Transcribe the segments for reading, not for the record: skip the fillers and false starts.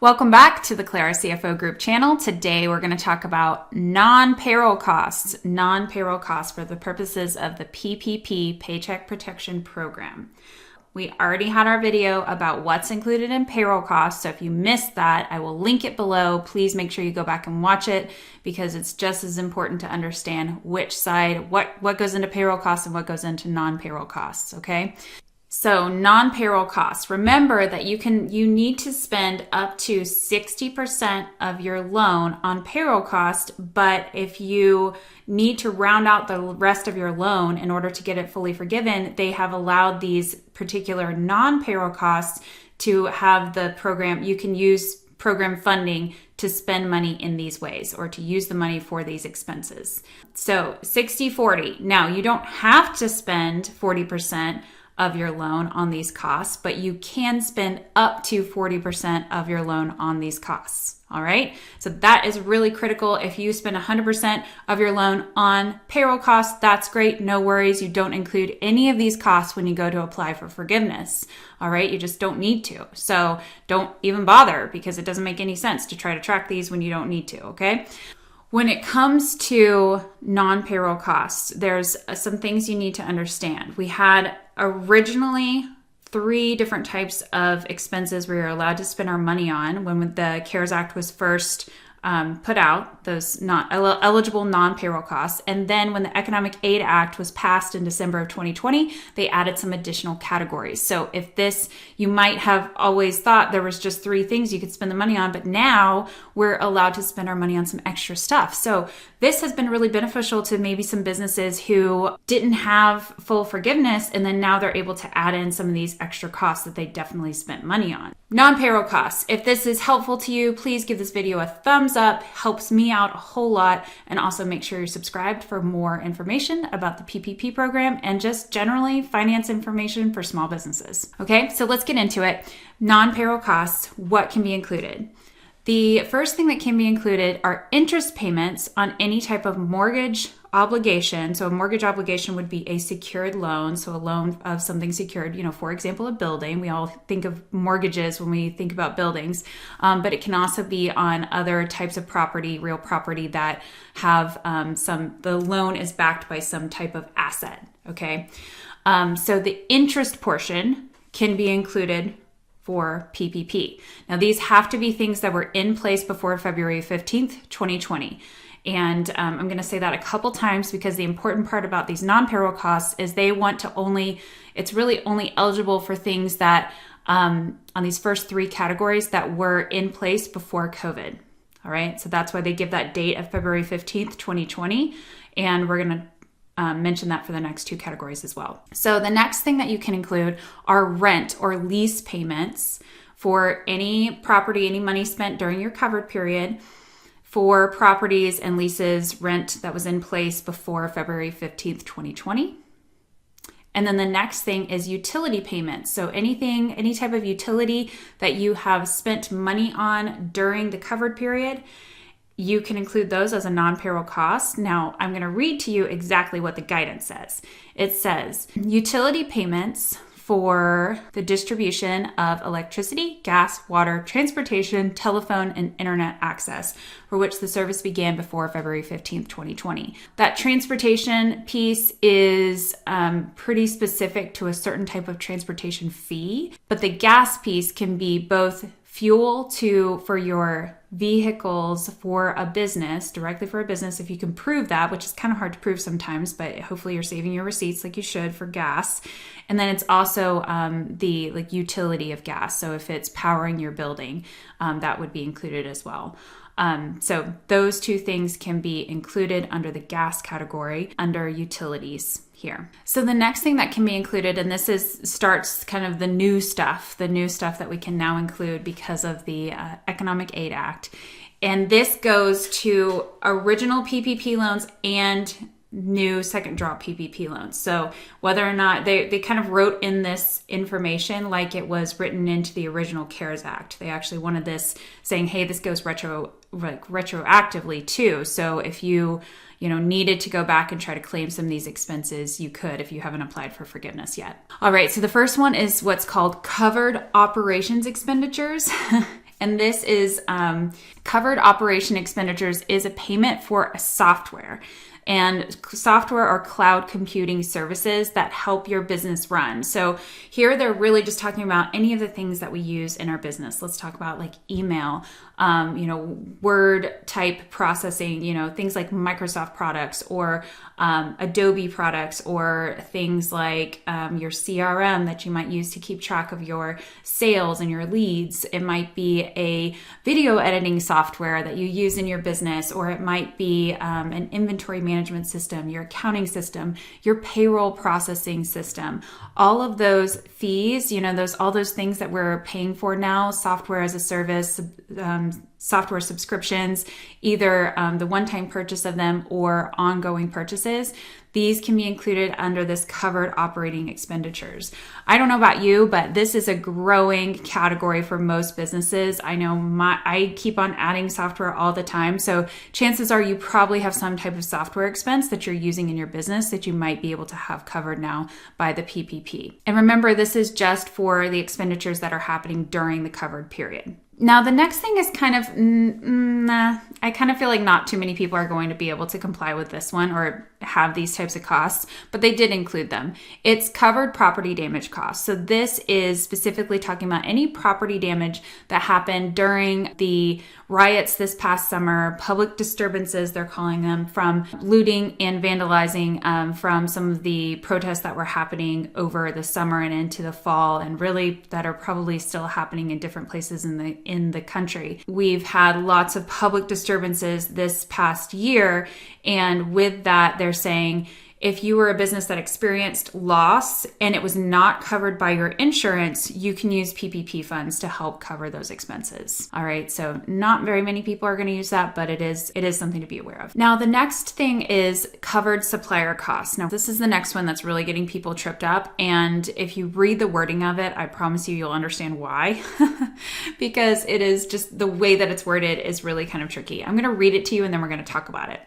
Welcome back to the Clara CFO Group channel. Today we're going to talk about non-payroll costs. Non-payroll costs for the purposes of the PPP, Paycheck Protection Program. We already had our video about what's included in payroll costs, so if you missed that, I will link it below. Please make sure you go back and watch it because it's just as important to understand which side, what goes into payroll costs and what goes into non-payroll costs, okay? So non-payroll costs, remember that you need to spend up to 60% of your loan on payroll cost, but if you need to round out the rest of your loan in order to get it fully forgiven, they have allowed these particular non-payroll costs to have the program, you can use program funding to spend money in these ways or to use the money for these expenses. So 60-40. Now you don't have to spend 40% of your loan on these costs, but you can spend up to 40% of your loan on these costs. All right. So that is really critical. If you spend 100% of your loan on payroll costs, that's great. No worries. You don't include any of these costs when you go to apply for forgiveness. All right. You just don't need to. So don't even bother because it doesn't make any sense to try to track these when you don't need to. Okay. When it comes to non-payroll costs, there's some things you need to understand. We had originally 3 different types of expenses we were allowed to spend our money on when the CARES Act was first put out, those not eligible non-payroll costs. And then when the Economic Aid Act was passed in December of 2020, they added some additional categories. So if this, you might have always thought there was just 3 things you could spend the money on, but now we're allowed to spend our money on some extra stuff. So this has been really beneficial to maybe some businesses who didn't have full forgiveness, and then now they're able to add in some of these extra costs that they definitely spent money on. Non-payroll costs. If this is helpful to you, please give this video a thumbs up. Helps me out a whole lot. And also make sure you're subscribed for more information about the PPP program and just generally finance information for small businesses. Okay, so let's get into it. Non-payroll costs, what can be included? The first thing that can be included are interest payments on any type of mortgage obligation. So a mortgage obligation would be a secured loan. So a loan of something secured, for example, a building. We all think of mortgages when we think about buildings, but it can also be on other types of property, real property that have the loan is backed by some type of asset. Okay. So the interest portion can be included for PPP. Now, these have to be things that were in place before February 15th, 2020. And I'm going to say that a couple times because the important part about these non-payroll costs is they want to it's really only eligible for things that on these first 3 categories that were in place before COVID. All right. So that's why they give that date of February 15th, 2020. And we're going to mention that for the next 2 categories as well. So the next thing that you can include are rent or lease payments for any property, any money spent during your covered period for properties and leases, rent that was in place before February 15th, 2020. And then the next thing is utility payments. So any type of utility that you have spent money on during the covered period, you can include those as a non-payroll cost. Now, I'm going to read to you exactly what the guidance says. It says, utility payments for the distribution of electricity, gas, water, transportation, telephone, and internet access, for which the service began before February 15th, 2020. That transportation piece is pretty specific to a certain type of transportation fee, but the gas piece can be both fuel for your vehicles for a business, directly for a business, if you can prove that, which is kind of hard to prove sometimes, but hopefully you're saving your receipts like you should for gas. And then it's also the utility of gas. So if it's powering your building, that would be included as well. So those 2 things can be included under the gas category under utilities here. So the next thing that can be included, and this starts kind of the new stuff that we can now include because of the Economic Aid Act. And this goes to original PPP loans and new second draw PPP loans. So whether or not they kind of wrote in this information like it was written into the original CARES Act. They actually wanted this saying, hey, this goes retroactively too. So if you needed to go back and try to claim some of these expenses, you could if you haven't applied for forgiveness yet. All right, so the first one is what's called covered operations expenditures. And this is covered operation expenditures is a payment for a software and software or cloud computing services that help your business run. So here they're really just talking about any of the things that we use in our business. Let's talk about like email, word type processing, things like Microsoft products or Adobe products, or things like your CRM that you might use to keep track of your sales and your leads. It might be a video editing software that you use in your business, or it might be an inventory management system, your accounting system, your payroll processing system. All of those fees, all those things that we're paying for now, software as a service, software subscriptions, either the one-time purchase of them or ongoing purchases, these can be included under this covered operating expenditures. I don't know about you, but this is a growing category for most businesses. I know I keep on adding software all the time. So chances are you probably have some type of software expense that you're using in your business that you might be able to have covered now by the PPP. And remember, this is just for the expenditures that are happening during the covered period. Now, the next thing is kind of, I kind of feel like not too many people are going to be able to comply with this one or have these types of costs, but they did include them. It's covered property damage costs. So this is specifically talking about any property damage that happened during the riots this past summer, public disturbances, they're calling them, from looting and vandalizing, from some of the protests that were happening over the summer and into the fall, and really that are probably still happening in different places in the country. We've had lots of public disturbances this past year, and with that, they're saying if you were a business that experienced loss and it was not covered by your insurance, you can use PPP funds to help cover those expenses. All right, so not very many people are going to use that, but it is something to be aware of. Now, the next thing is covered supplier costs. Now, this is the next one that's really getting people tripped up, and if you read the wording of it, I promise you'll understand why, because it is just the way that it's worded is really kind of tricky. I'm going to read it to you and then we're going to talk about it.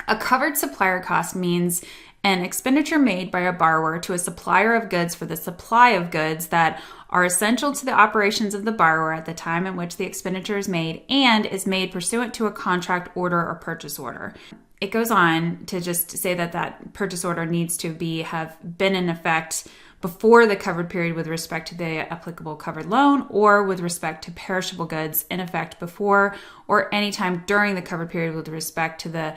A covered supplier cost means an expenditure made by a borrower to a supplier of goods for the supply of goods that are essential to the operations of the borrower at the time in which the expenditure is made and is made pursuant to a contract, order, or purchase order. It goes on to just say that purchase order needs to have been in effect before the covered period with respect to the applicable covered loan, or with respect to perishable goods in effect before or any time during the covered period with respect to the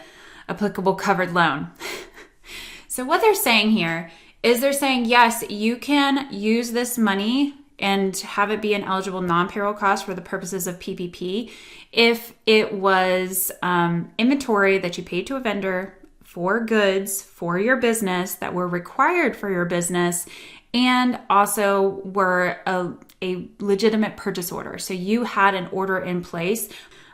applicable covered loan. So what they're saying here is they're saying, yes, you can use this money and have it be an eligible non-payroll cost for the purposes of PPP if it was inventory that you paid to a vendor for goods for your business that were required for your business and also were a legitimate purchase order. So you had an order in place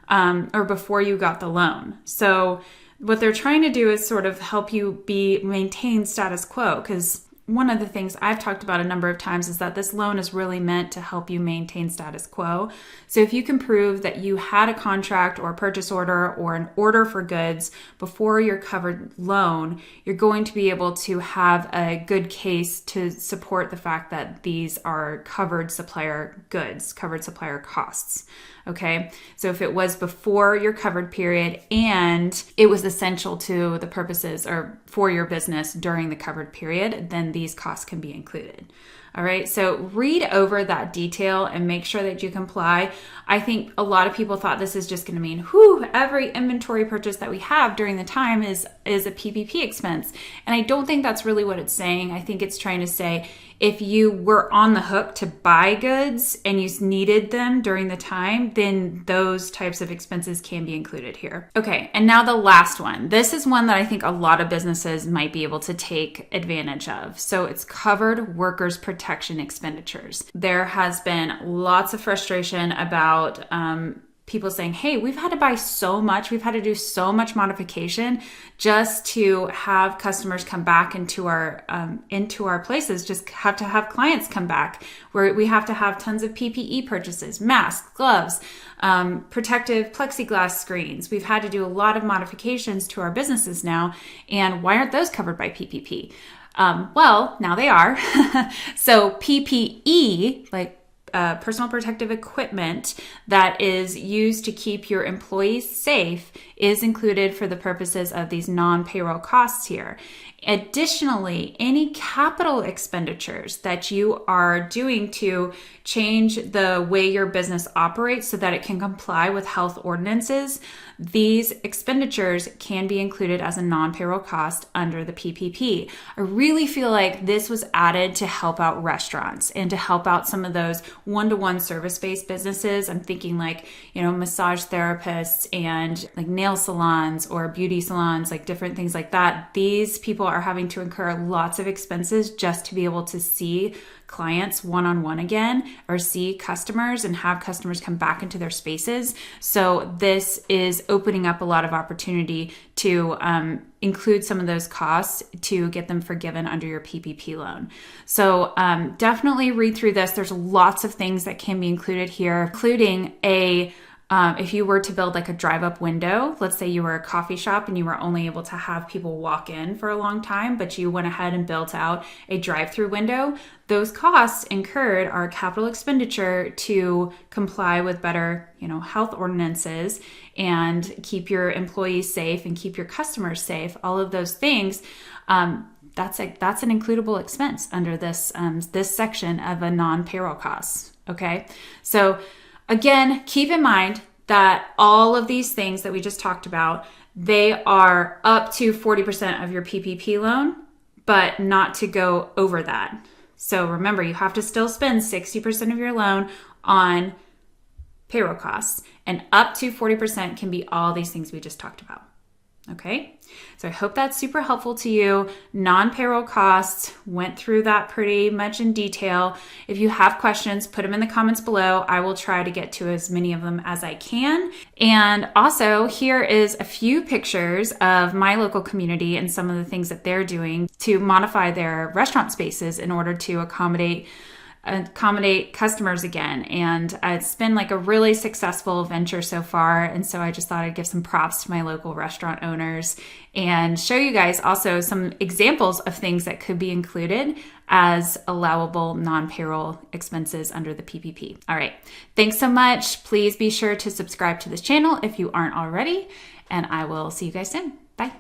or before you got the loan. So what they're trying to do is sort of help you maintain status quo, because one of the things I've talked about a number of times is that this loan is really meant to help you maintain status quo. So if you can prove that you had a contract or a purchase order or an order for goods before your covered loan, you're going to be able to have a good case to support the fact that these are covered supplier goods, covered supplier costs. Okay, so if it was before your covered period and it was essential to the purposes or for your business during the covered period, then these costs can be included. All right, so read over that detail and make sure that you comply. I think a lot of people thought this is just going to mean, every inventory purchase that we have during the time is a PPP expense. And I don't think that's really what it's saying. I think it's trying to say, if you were on the hook to buy goods and you needed them during the time, then those types of expenses can be included here. Okay, and now the last one. This is one that I think a lot of businesses might be able to take advantage of. So it's covered workers' protection expenditures. There has been lots of frustration about people saying, hey, we've had to buy so much, we've had to do so much modification just to have customers come back into our places, just have to have clients come back, where we have to have tons of PPE purchases, masks, gloves, protective plexiglass screens. We've had to do a lot of modifications to our businesses now, and why aren't those covered by PPP? Well, now they are. So PPE, like personal protective equipment that is used to keep your employees safe is included for the purposes of these non-payroll costs here. Additionally, any capital expenditures that you are doing to change the way your business operates so that it can comply with health ordinances, these expenditures can be included as a non-payroll cost under the PPP. I really feel like this was added to help out restaurants and to help out some of those one-to-one service-based businesses. I'm thinking like, massage therapists and like nail salons or beauty salons, like different things like that. These people are having to incur lots of expenses just to be able to see clients one-on-one again, or see customers and have customers come back into their spaces. So this is opening up a lot of opportunity to include some of those costs to get them forgiven under your PPP loan. So definitely read through this. There's lots of things that can be included here, including if you were to build like a drive-up window, let's say you were a coffee shop and you were only able to have people walk in for a long time, but you went ahead and built out a drive-through window, those costs incurred are a capital expenditure to comply with better, health ordinances and keep your employees safe and keep your customers safe. All of those things, that's an includable expense under this section of a non-payroll costs. Okay, so again, keep in mind that all of these things that we just talked about, they are up to 40% of your PPP loan, but not to go over that. So remember, you have to still spend 60% of your loan on payroll costs, and up to 40% can be all these things we just talked about. Okay, so I hope that's super helpful to you. Non-payroll costs, went through that pretty much in detail. If you have questions, put them in the comments below. I will try to get to as many of them as I can. And also, here is a few pictures of my local community and some of the things that they're doing to modify their restaurant spaces in order to accommodate customers again. And it's been like a really successful venture so far. And so I just thought I'd give some props to my local restaurant owners and show you guys also some examples of things that could be included as allowable non-payroll expenses under the PPP. All right. Thanks so much. Please be sure to subscribe to this channel if you aren't already, and I will see you guys soon.